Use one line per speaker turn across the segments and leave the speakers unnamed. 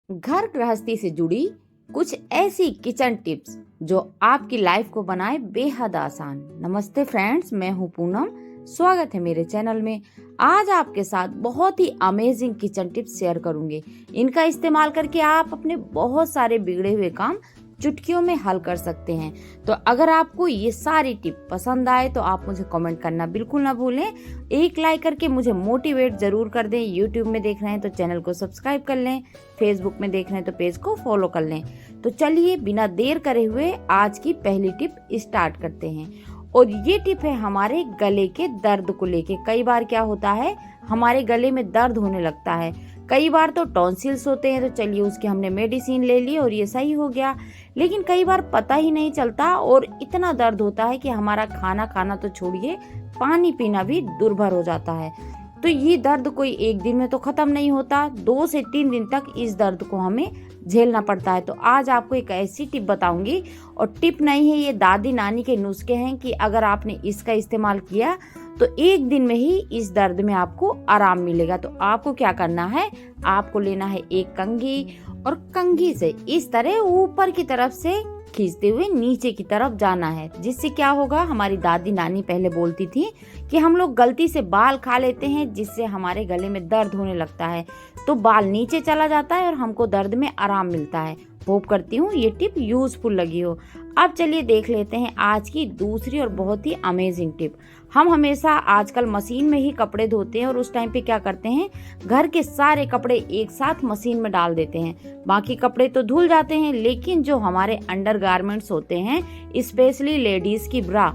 घर गृहस्थी से जुड़ी कुछ ऐसी किचन टिप्स जो आपकी लाइफ को बनाए बेहद आसान। नमस्ते फ्रेंड्स, मैं हूं पूनम। स्वागत है मेरे चैनल में। आज आपके साथ बहुत ही अमेजिंग किचन टिप्स शेयर करूंगी। इनका इस्तेमाल करके आप अपने बहुत सारे बिगड़े हुए काम चुटकियों में हल कर सकते हैं। तो अगर आपको ये सारी टिप पसंद आए तो आप मुझे कमेंट करना बिल्कुल ना भूलें। एक लाइक करके मुझे मोटिवेट जरूर कर दें। यूट्यूब में देख रहे हैं तो चैनल को सब्सक्राइब कर लें, फेसबुक में देख रहे हैं तो पेज को फॉलो कर लें। तो चलिए बिना देर करे हुए आज की पहली टिप स्टार्ट करते हैं। और ये टिप है हमारे गले के दर्द को लेके। कई बार क्या होता है, हमारे गले में दर्द होने लगता है। कई बार तो टॉन्सिल्स होते हैं, तो चलिए उसकी हमने मेडिसिन ले ली और ये सही हो गया। लेकिन कई बार पता ही नहीं चलता और इतना दर्द होता है कि हमारा खाना खाना तो छोड़िए, पानी पीना भी दुर्भर हो जाता है। तो ये दर्द कोई एक दिन में तो खत्म नहीं होता, 2 से 3 दिन तक इस दर्द को हमें झेलना पड़ता है। तो आज आपको एक ऐसी टिप बताऊंगी, और टिप नहीं है, ये दादी नानी के नुस्खे हैं कि अगर आपने इसका इस्तेमाल किया तो एक दिन में ही इस दर्द में आपको आराम मिलेगा। तो आपको क्या करना है, आपको लेना है एक कंघी, और कंघी से इस तरह ऊपर की तरफ से खींचते हुए नीचे की तरफ जाना है। जिससे क्या होगा, हमारी दादी नानी पहले बोलती थी कि हम लोग गलती से बाल खा लेते हैं जिससे हमारे गले में दर्द होने लगता है, तो बाल नीचे चला जाता है और हमको दर्द में आराम मिलता है। होप करती हूँ ये टिप यूजफुल लगी हो। अब चलिए देख लेते हैं आज की दूसरी और बहुत ही अमेजिंग टिप। हम हमेशा आजकल मशीन में ही कपड़े धोते हैं, और उस टाइम पे क्या करते हैं, घर के सारे कपड़े एक साथ मशीन में डाल देते हैं। बाकी कपड़े तो धुल जाते हैं, लेकिन जो हमारे अंडरगारमेंट्स होते हैं, स्पेशली लेडीज की ब्रा,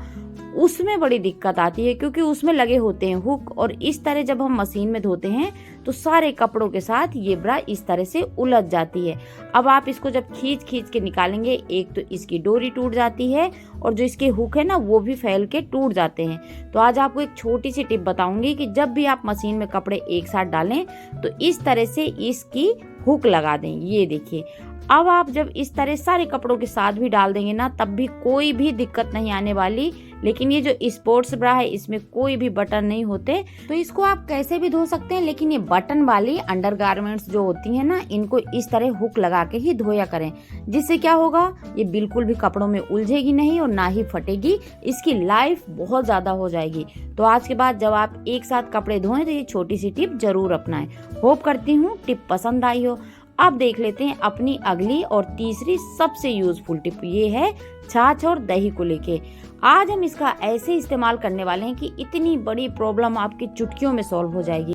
उसमें बड़ी दिक्कत आती है, क्योंकि उसमें लगे होते हैं हुक। और इस तरह जब हम मशीन में धोते हैं तो सारे कपड़ों के साथ ये ब्रा इस तरह से उलझ जाती है। अब आप इसको जब खींच खींच के निकालेंगे, एक तो इसकी डोरी टूट जाती है और जो इसके हुक है ना, वो भी फैल के टूट जाते हैं। तो आज आपको एक छोटी सी टिप बताऊंगी कि जब भी आप मशीन में कपड़े एक साथ डालें तो इस तरह से इसकी हुक लगा दें। ये देखिए, अब आप जब इस तरह सारे कपड़ों के साथ भी डाल देंगे ना, तब भी कोई भी दिक्कत नहीं आने वाली। लेकिन ये जो स्पोर्ट्स ब्रा है, इसमें कोई भी बटन नहीं होते, तो इसको आप कैसे भी धो सकते हैं। लेकिन ये बटन वाली अंडरगारमेंट्स जो होती है ना, इनको इस तरह हुक लगा के ही धोया करें। जिससे क्या होगा, ये बिल्कुल भी कपड़ों में उलझेगी नहीं और ना ही फटेगी। इसकी लाइफ बहुत ज्यादा हो जाएगी। तो आज के बाद जब आप एक साथ कपड़े धोएं तो ये छोटी सी टिप जरूर अपनाएं। होप करती हूँ टिप पसंद आई हो। अब देख लेते हैं अपनी अगली और तीसरी सबसे यूजफुल टिप। ये है छाछ और दही को लेके। आज हम इसका ऐसे इस्तेमाल करने वाले हैं कि इतनी बड़ी प्रॉब्लम आपकी चुटकियों में सॉल्व हो जाएगी।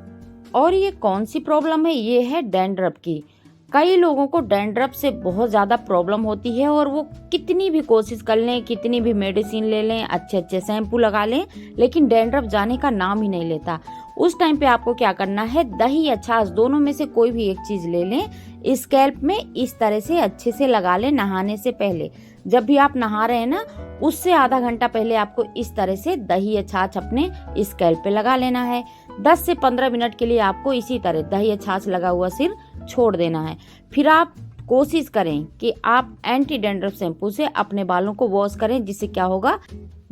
और ये कौन सी प्रॉब्लम है, ये है डैंड्रफ की। कई लोगों को डैंड्रफ से बहुत ज्यादा प्रॉब्लम होती है, और वो कितनी भी कोशिश कर लें, कितनी भी मेडिसिन ले लें, अच्छे अच्छे शैम्पू लगा लें, लेकिन डैंड्रफ जाने का नाम ही नहीं लेता। उस टाइम पे आपको क्या करना है, दही या छाछ दोनों में से कोई भी एक चीज ले लें, स्कैल्प में इस तरह से अच्छे से लगा लें नहाने से पहले। जब भी आप नहा रहे हैं ना, उससे आधा घंटा पहले आपको इस तरह से दही या छाछ अपने स्कैल्प पे लगा लेना है। 10 से 15 मिनट के लिए आपको इसी तरह दही या छाछ लगा हुआ सिर छोड़ देना है। फिर आप कोशिश करें कि आप एंटी डैंड्रफ शैम्पू से अपने बालों को वॉश करें। जिससे क्या होगा,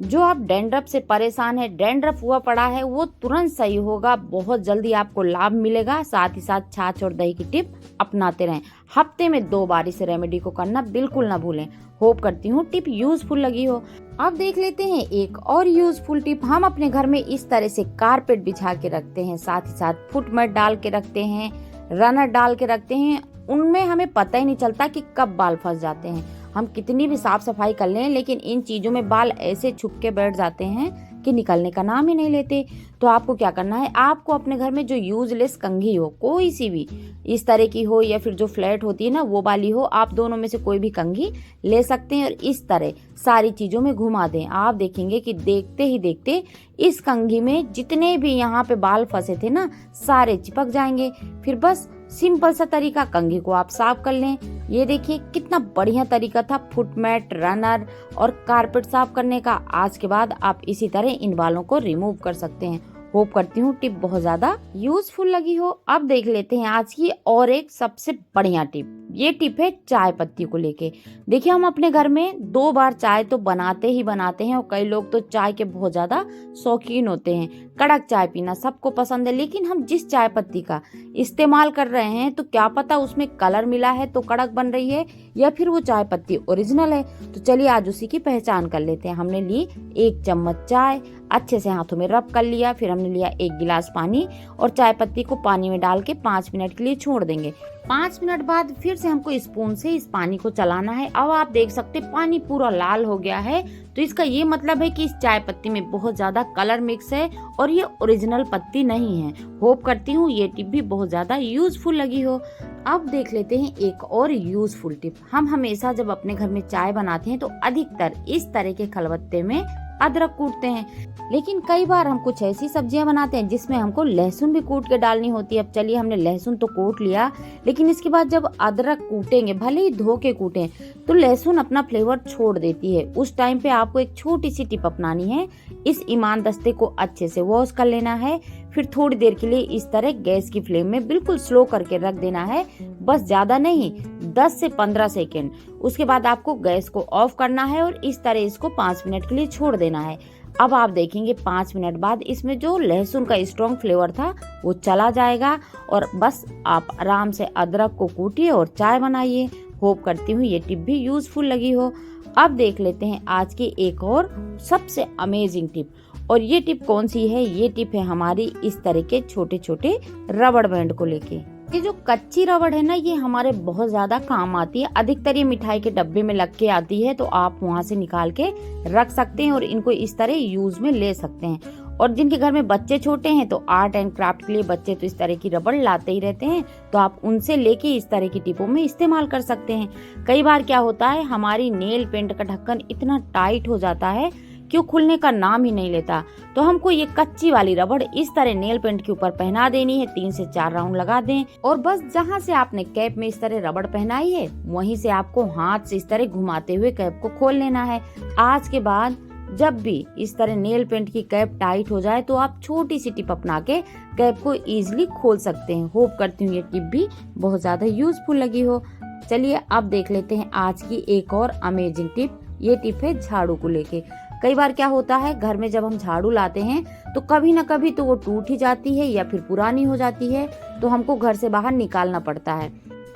जो आप डैंड्रफ से परेशान है, डैंड्रफ हुआ पड़ा है, वो तुरंत सही होगा। बहुत जल्दी आपको लाभ मिलेगा। साथ ही साथ छाछ और दही की टिप अपनाते रहें। हफ्ते में 2 बार इस रेमेडी को करना बिल्कुल ना भूलें। होप करती हूँ टिप यूजफुल लगी हो। अब देख लेते हैं एक और यूजफुल टिप। हम अपने घर में इस तरह से कारपेट बिछा के रखते हैं, साथ ही साथ फुट मैट डाल के रखते हैं, रनर डाल के रखते हैं। उनमें हमें पता ही नहीं चलता कि कब बाल फंस जाते हैं। हम कितनी भी साफ सफाई कर लें, लेकिन इन चीजों में बाल ऐसे छुप के बैठ जाते हैं कि निकलने का नाम ही नहीं लेते। तो आपको क्या करना है, आपको अपने घर में जो यूजलेस कंघी हो, कोई सी भी, इस तरह की हो या फिर जो फ्लैट होती है ना वो वाली हो, आप दोनों में से कोई भी कंघी ले सकते हैं और इस तरह सारी चीजों में घुमा दें। आप देखेंगे कि देखते ही देखते इस कंघी में जितने भी यहाँ पे बाल फंसे थे ना, सारे चिपक जाएंगे। फिर बस सिंपल सा तरीका, कंघी को आप साफ कर लें। ये देखिए कितना बढ़िया तरीका था फुट मैट, रनर और कारपेट साफ करने का। आज के बाद आप इसी तरह इन बालों को रिमूव कर सकते हैं। होप करती हूँ टिप बहुत ज्यादा यूजफुल लगी हो। अब देख लेते हैं आज की और एक सबसे बढ़िया टिप। ये टिप है चाय पत्ती को लेके। देखिए, हम अपने घर में 2 बार चाय तो बनाते ही बनाते हैं और कई लोग तो चाय के बहुत ज्यादा शौकीन होते हैं। कड़क चाय पीना सबको पसंद है, लेकिन हम जिस चाय पत्ती का इस्तेमाल कर रहे हैं तो क्या पता उसमें कलर मिला है तो कड़क बन रही है या फिर वो चाय पत्ती ओरिजिनल है। तो चलिए आज उसी की पहचान कर लेते हैं। हमने ली 1 चम्मच चाय, अच्छे से हाथों में रब कर लिया। फिर हमने लिया 1 गिलास पानी और चाय पत्ती को पानी में डाल के 5 मिनट के लिए छोड़ देंगे। 5 मिनट बाद फिर से हमको स्पून से इस पानी को चलाना है। अब आप देख सकते पानी पूरा लाल हो गया है, तो इसका ये मतलब है कि इस चाय पत्ती में बहुत ज्यादा कलर मिक्स है और ये ओरिजिनल पत्ती नहीं है। होप करती हूँ ये टिप भी बहुत ज्यादा यूजफुल लगी हो। अब देख लेते हैं एक और यूजफुल टिप। हम हमेशा जब अपने घर में चाय बनाते हैं तो अधिकतर इस तरह के खलबत्ते में अदरक कूटते हैं, लेकिन कई बार हम कुछ ऐसी सब्जियां बनाते हैं जिसमें हमको लहसुन भी कूट के डालनी होती है। अब चलिए, हमने लहसुन तो कूट लिया, लेकिन इसके बाद जब अदरक कूटेंगे, भले ही धो के कूटें, तो लहसुन अपना फ्लेवर छोड़ देती है। उस टाइम पे आपको एक छोटी सी टिप अपनानी है। इस ईमान दस्ते को अच्छे से वॉश कर लेना है, फिर थोड़ी देर के लिए इस तरह गैस की फ्लेम में बिल्कुल स्लो करके रख देना है, बस ज्यादा नहीं, 10 से 15 सेकेंड। उसके बाद आपको गैस को ऑफ करना है और इस तरह इसको 5 मिनट के लिए छोड़ देना है। अब आप देखेंगे 5 मिनट बाद इसमें जो लहसुन का स्ट्रॉन्ग फ्लेवर था वो चला जाएगा और बस आप आराम से अदरक को कूटिए और चाय बनाइए। होप करती हूँ ये टिप भी यूजफुल लगी हो। अब देख लेते हैं आज की एक और सबसे अमेजिंग टिप। और ये टिप कौन सी है? ये टिप है हमारी इस तरह के छोटे छोटे रबड़ बैंड को लेके। ये जो कच्ची रबड़ है ना, ये हमारे बहुत ज्यादा काम आती है। अधिकतर ये मिठाई के डब्बे में लग के आती है, तो आप वहाँ से निकाल के रख सकते हैं और इनको इस तरह यूज में ले सकते हैं। और जिनके घर में बच्चे छोटे हैं तो आर्ट एंड क्राफ्ट के लिए बच्चे तो इस तरह की रबड़ लाते ही रहते हैं, तो आप उनसे लेके इस तरह की टिपों में इस्तेमाल कर सकते हैं। कई बार क्या होता है, हमारी नेल पेंट का ढक्कन इतना टाइट हो जाता है कि वो खुलने का नाम ही नहीं लेता, तो हमको ये कच्ची वाली रबड़ इस तरह नेल पेंट के ऊपर पहना देनी है। 3 से 4 राउंड लगा दें और बस जहाँ से आपने कैप में इस तरह रबड़ पहनाई है वहीं से आपको हाथ से इस तरह घुमाते हुए कैप को खोल लेना है। आज के बाद जब भी इस तरह नेल पेंट की कैप टाइट हो जाए तो आप छोटी सी टिप अपना के कैप को इजीली खोल सकते हैं। होप करती हूँ ये टिप भी बहुत ज्यादा यूजफुल लगी हो। चलिए अब देख लेते हैं आज की एक और अमेजिंग टिप। ये टिप है झाड़ू को लेके। कई बार क्या होता है, घर में जब हम झाड़ू लाते हैं तो कभी ना कभी तो वो टूट ही जाती है या फिर पुरानी हो जाती है, तो हमको घर से बाहर निकालना पड़ता है।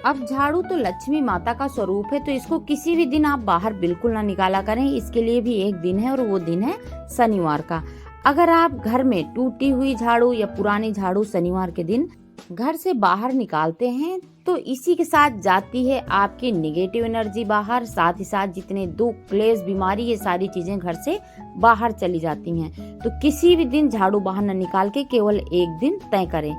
अब झाड़ू तो लक्ष्मी माता का स्वरूप है, तो इसको किसी भी दिन आप बाहर बिल्कुल ना निकाला करें। इसके लिए भी एक दिन है और वो दिन है शनिवार का। अगर आप घर में टूटी हुई झाड़ू या पुरानी झाड़ू शनिवार के दिन घर से बाहर निकालते हैं तो इसी के साथ जाती है आपकी निगेटिव एनर्जी बाहर, साथ ही साथ जितने दुख, क्लेश, बीमारी, ये सारी चीजें घर से बाहर चली जाती हैं। तो किसी भी दिन झाड़ू बाहर न निकाल के केवल एक दिन तय करें।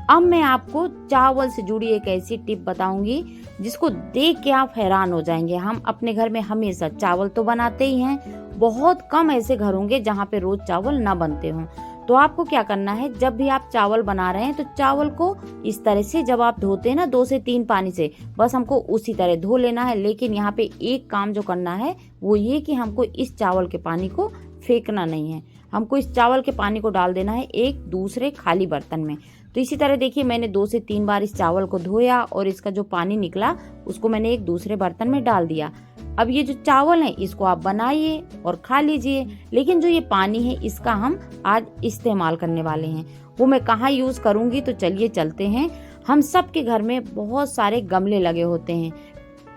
अब मैं आपको चावल से जुड़ी एक ऐसी टिप बताऊंगी जिसको देख के आप हैरान हो जाएंगे। हम अपने घर में हमेशा चावल तो बनाते ही हैं, बहुत कम ऐसे घर होंगे जहाँ पे रोज चावल ना बनते हों। तो आपको क्या करना है, जब भी आप चावल बना रहे हैं तो चावल को इस तरह से जब आप धोते हैं ना 2 से 3 पानी से, बस हमको उसी तरह धो लेना है। लेकिन यहाँ पे एक काम जो करना है वो ये कि हमको इस चावल के पानी को फेंकना नहीं है, हमको इस चावल के पानी को डाल देना है एक दूसरे खाली बर्तन में। तो इसी तरह देखिए, मैंने 2 से 3 बार इस चावल को धोया और इसका जो पानी निकला उसको मैंने एक दूसरे बर्तन में डाल दिया। अब ये जो चावल है इसको आप बनाइए और खा लीजिए, लेकिन जो ये पानी है इसका हम आज इस्तेमाल करने वाले हैं। वो मैं कहाँ यूज करूंगी, तो चलिए चलते हैं। हम सब के घर में बहुत सारे गमले लगे होते हैं,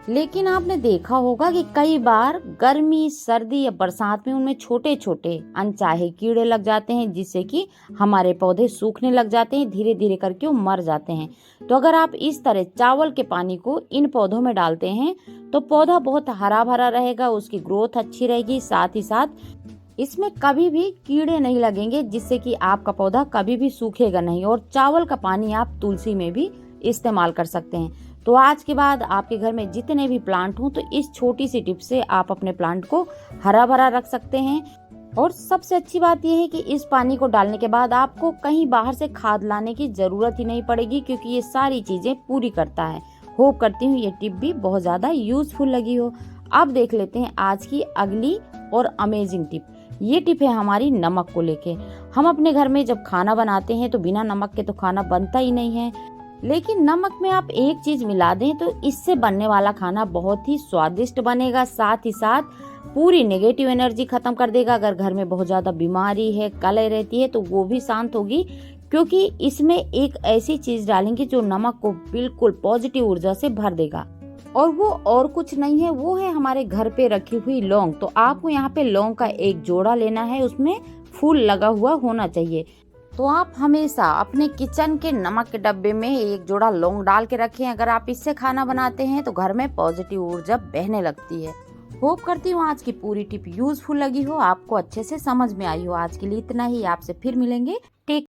लेकिन आपने देखा होगा कि कई बार गर्मी, सर्दी या बरसात में उनमें छोटे छोटे अनचाहे कीड़े लग जाते हैं, जिससे कि हमारे पौधे सूखने लग जाते हैं, धीरे धीरे करके वो मर जाते हैं। तो अगर आप इस तरह चावल के पानी को इन पौधों में डालते हैं तो पौधा बहुत हरा भरा रहेगा, उसकी ग्रोथ अच्छी रहेगी, साथ ही साथ इसमें कभी भी कीड़े नहीं लगेंगे, जिससे कि आपका पौधा कभी भी सूखेगा नहीं। और चावल का पानी आप तुलसी में भी इस्तेमाल कर सकते हैं। तो आज के बाद आपके घर में जितने भी प्लांट हों तो इस छोटी सी टिप से आप अपने प्लांट को हरा भरा रख सकते हैं। और सबसे अच्छी बात यह है कि इस पानी को डालने के बाद आपको कहीं बाहर से खाद लाने की जरूरत ही नहीं पड़ेगी, क्योंकि ये सारी चीजें पूरी करता है। होप करती हूँ ये टिप भी बहुत ज्यादा यूजफुल लगी हो। अब देख लेते हैं आज की अगली और अमेजिंग टिप। ये टिप है हमारी नमक को लेके। हम अपने घर में जब खाना बनाते हैं तो बिना नमक के तो खाना बनता ही नहीं है। लेकिन नमक में आप एक चीज मिला दें तो इससे बनने वाला खाना बहुत ही स्वादिष्ट बनेगा, साथ ही साथ पूरी नेगेटिव एनर्जी खत्म कर देगा। अगर घर में बहुत ज्यादा बीमारी है, कलह रहती है, तो वो भी शांत होगी, क्योंकि इसमें एक ऐसी चीज डालेंगे जो नमक को बिल्कुल पॉजिटिव ऊर्जा से भर देगा। और वो और कुछ नहीं है, वो है हमारे घर पे रखी हुई लौंग। तो आपको यहाँ पे लौंग का एक जोड़ा लेना है, उसमें फूल लगा हुआ होना चाहिए। तो आप हमेशा अपने किचन के नमक के डब्बे में एक जोड़ा लौंग डाल के रखें। अगर आप इससे खाना बनाते हैं तो घर में पॉजिटिव ऊर्जा बहने लगती है। होप करती हूँ आज की पूरी टिप यूजफुल लगी हो, आपको अच्छे से समझ में आई हो। आज के लिए इतना ही, आपसे फिर मिलेंगे। टेक